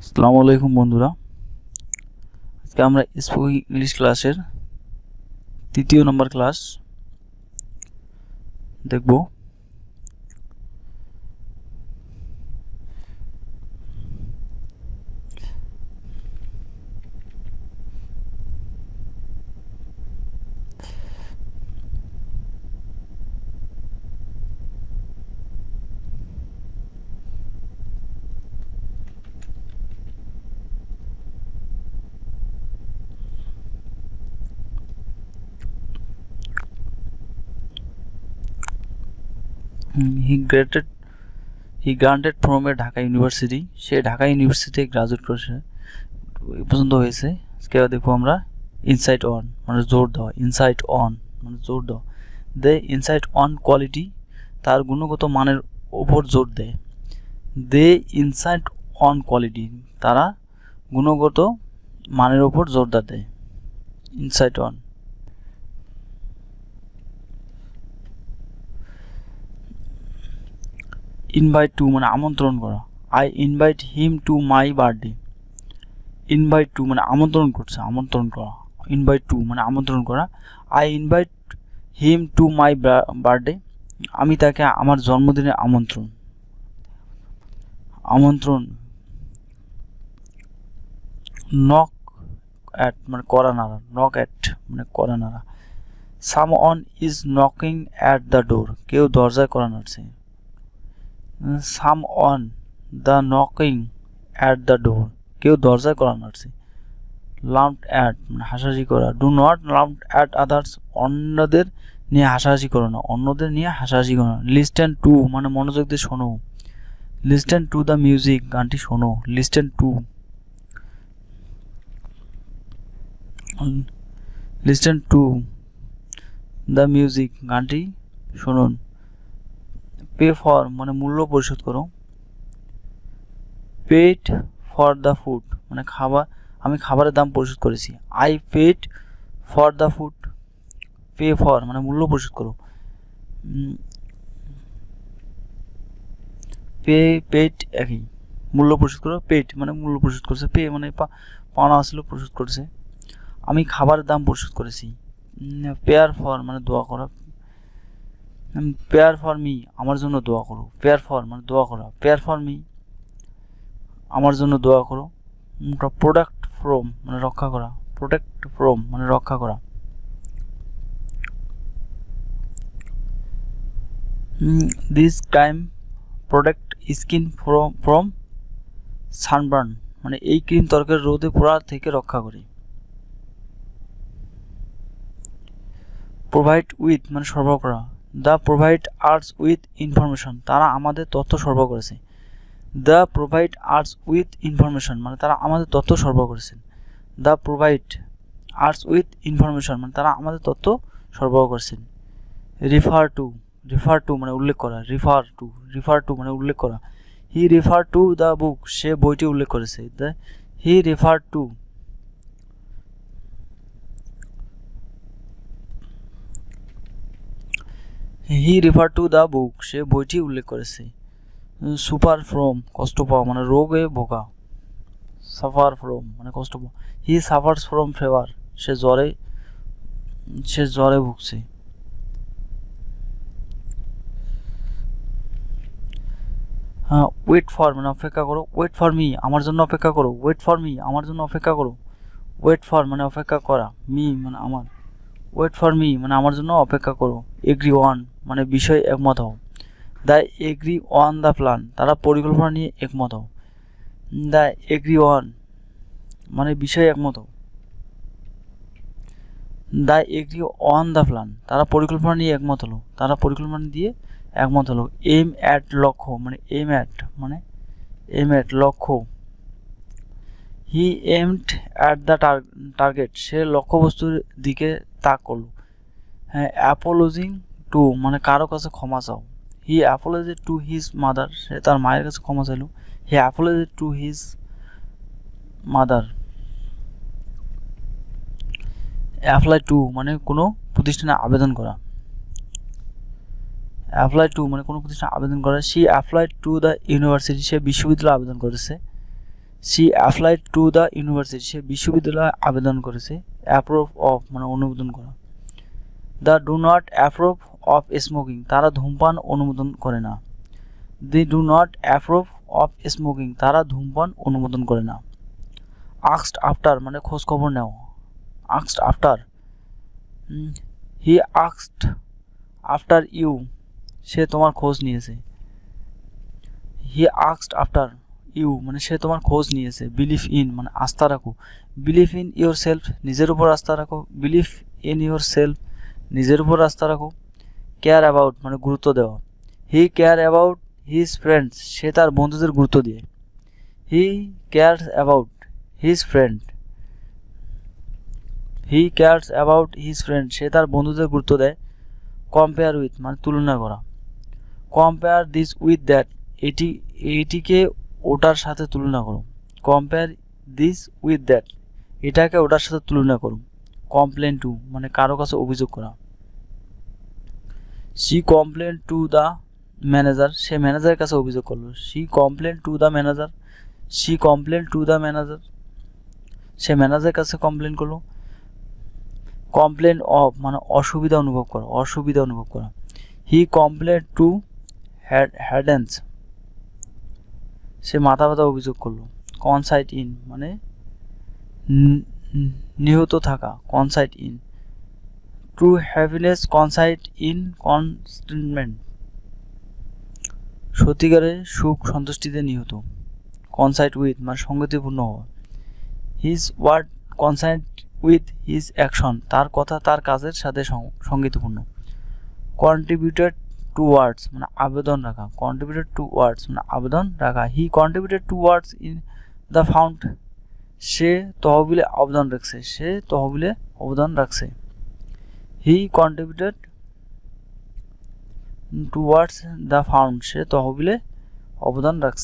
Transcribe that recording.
আসসালামু আলাইকুম বন্ধুরা, আজকে আমরা স্পোকেন ইংলিশ ক্লাসের 3য় নম্বর ক্লাস দেখব। He granted from a Dhaka university. সে ঢাকা ইউনিভার্সিটি গ্রাজুয়েট করেছে, এই পর্যন্ত হয়েছে। আজকে দেখবো আমরা ইনসাইট অন মানে জোর দেওয়া, ইনসাইট অন মানে জোর দেওয়া। দে ইনসাইট অন কোয়ালিটি, তার গুণগত মানের ওপর জোর দেয়। দে ইনসাইট অন কোয়ালিটি, তারা গুণগত মানের ওপর জোরদার দেয়। Insight on. ইনভাইট টু মানে আমন্ত্রণ করা। I invite him to my birthday. Invite to মানে আমন্ত্রণ করছে, আমন্ত্রণ করা। ইনভাইট টু মানে আমন্ত্রণ করা। I invite him to my birthday, আমি তাকে আমার জন্মদিনে আমন্ত্রণ। নক অ্যাট মানে করা নাড়া, নক অ্যাট মানে করা নাড়া। Someone is knocking at the door, কেউ দরজায় করা নাড়ছে। Someone the knocking at the door, কেউ দরজায় করা নাড়ছে। লাউড অ্যাট মানে হাসাহাসি করা। Do not loud at others, অন্যদের নিয়ে হাসাহাসি করো না, অন্যদের নিয়ে হাসাহাসি করো না। লিস্টেন টু মানে মনোযোগ দিয়ে শোনো। লিস্টেন টু দ্য মিউজিক, গানটি শোনো। লিস্টেন টু দ্য মিউজিক, গানটি শুনুন। পে ফর মানে মূল্য পরিশোধ করো। পেড ফর দ্য ফুড মানে আমি খাবারের দাম পরিশোধ করেছি। I paid for the food. Pay for মানে মূল্য পরিশোধ করো। পেড একই, মূল্য পরিশোধ করো। পেড মানে মূল্য পরিশোধ করছে। পে মানে পাওনা আসলে পরিশোধ করছে। আমি খাবারের দাম পরিশোধ করেছি। পেয়ার ফর মানে দোয়া করা। পেয়ার ফর মি আমার জন্য দোয়া করো। পেয়ার ফর মানে দোয়া করা। পেয়ার ফর মি আমার জন্য দোয়া করো। প্রোটেক্ট ফ্রম মানে রক্ষা করা। প্রোটেক্ট ফ্রম মানে রক্ষা করা। This crime protect skin from sunburn মানে এই ক্রিম ত্বকের রোদে পোড়া থেকে রক্ষা করে। প্রোভাইড উইথ মানে সরবরাহ করা। The provide arts with information, তারা আমাদের তথ্য সরবরাহ করেছে। The provide arts with information মানে তারা আমাদের তথ্য সরবরাহ করেছেন। The provide arts with information মানে তারা আমাদের তথ্য সরবরাহ করেছেন। রেফার টু মানে উল্লেখ করা। রেফার টু মানে উল্লেখ করা। হি রেফার টু দ্য বুক, সে বইটি উল্লেখ করেছে। হি রেফার টু দ্য বুক, সে বইটি উল্লেখ করেছে। সুপার ফ্রম কষ্ট পাওয়া মানে রোগে ভোগা। সাফার ফ্রম মানে কষ্ট পাওয়া। হি সাফার্স ফ্রম ফিভার, সে জ্বরে ভুগছে। ওয়েট ফর মানে অপেক্ষা করো। ওয়েট ফর মি আমার জন্য অপেক্ষা করো। ওয়েট ফর মি আমার জন্য অপেক্ষা করো। ওয়েট ফর মানে অপেক্ষা করা। মি মানে আমার। ওয়েট ফর মি মানে আমার জন্য অপেক্ষা করো। এগ্রি অন মানে বিষয়ে একমত হও। The agri on the plan, তারা পরিকল্পনা নিয়ে একমত হও। দ্য এগ্রি অন মানে বিষয়ে একমত হও। The agri on the plan, তারা পরিকল্পনা নিয়ে একমত হলো। তারা পরিকল্পনা দিয়ে একমত হলো। এম অ্যাট লক্ষ্য মানে এম অ্যাট লক্ষ্য। হি এমড অ্যাট দ্য টার্গেট, সে লক্ষ্যবস্তুর দিকে তাক করলো। হ্যাঁ, অ্যাপোলজিং টু মানে কারো কাছে ক্ষমা চাও। He apology to his mother, সে তার মায়ের কাছে ক্ষমা চাইল। He apology to his mother. Apply to মানে কোনো প্রতিষ্ঠানে আবেদন করা। অ্যাপ্লাই টু মানে কোনো প্রতিষ্ঠানে আবেদন করা। She apply to the university, সে বিশ্ববিদ্যালয়ে আবেদন করেছে। She applied to the university, সে বিশ্ববিদ্যালয়ে আবেদন করেছে। অ্যাপ্রুভ অফ মানে অনুমোদন করা। They do not approve of smoking, তারা ধূমপান অনুমোদন করে না। They do not approve of smoking, তারা ধূমপান অনুমোদন করে না। আস্কড আফটার মানে খোঁজ খবর নেওয়া। Asked after, he asked after you, সে তোমার খোঁজ নিয়েছে। হি আস্কড আফটার ইউ মানে সে তোমার খোঁজ নিয়েছে। বিলিভ ইন মানে আস্থা রাখো। বিলিভ ইন ইউর সেলফ, নিজের উপর আস্থা রাখো। বিলিভ ইন ইউর সেলফ, নিজের উপর আস্থা রাখো। কেয়ার অ্যাবাউট মানে গুরুত্ব দেওয়া। He care about his friends, সে তার বন্ধুদের গুরুত্ব দিয়ে। He cares about his friend, he cares about his friend, সে তার বন্ধুদের গুরুত্ব দেয়। কম্পেয়ার উইথ মানে তুলনা করা। কম্পেয়ার দিস উইথ দ্যাট, এইটিকে ওটার সাথে তুলনা করো। কম্পেয়ার দিস উইথ দ্যাট, এটাকে ওটার সাথে তুলনা করো। কমপ্লেন টু মানে কারো কাছে অভিযোগ করা। She complain to the manager, সে ম্যানেজারের কাছে অভিযোগ করলো। She complain to the manager, she complain to the manager, সে ম্যানেজারের কাছে কমপ্লেন করলো। কমপ্লেন অফ মানে অসুবিধা অনুভব করা, অসুবিধা অনুভব করা। হি কমপ্লেন টু হেডেন্স, সে মাথা ব্যথা অভিযোগ করলো। কনসাইট ইন মানে নিহত থাকা। Consist in. True happiness consist in contentment, সত্যিকারের সুখ সন্তুষ্টিতে নিহত। কনসাইট উইথ মানে সঙ্গতিপূর্ণ হওয়া। His word consist with his action, তার কথা তার কাজের সাথে সঙ্গতিপূর্ণ। কন্ট্রিবিউটেড টু ওয়ার্ডস মানে আবেদন রাখা। কন্ট্রিবিউটেড টু ওয়ার্ডস মানে আবেদন রাখা। He contributed towards in the fund, সে তহবিলে অবদান রাখছে। সে তহবিলে অবদান রাখছে। He contributed towards the fund, সে তহবিলে অবদান রাখছে।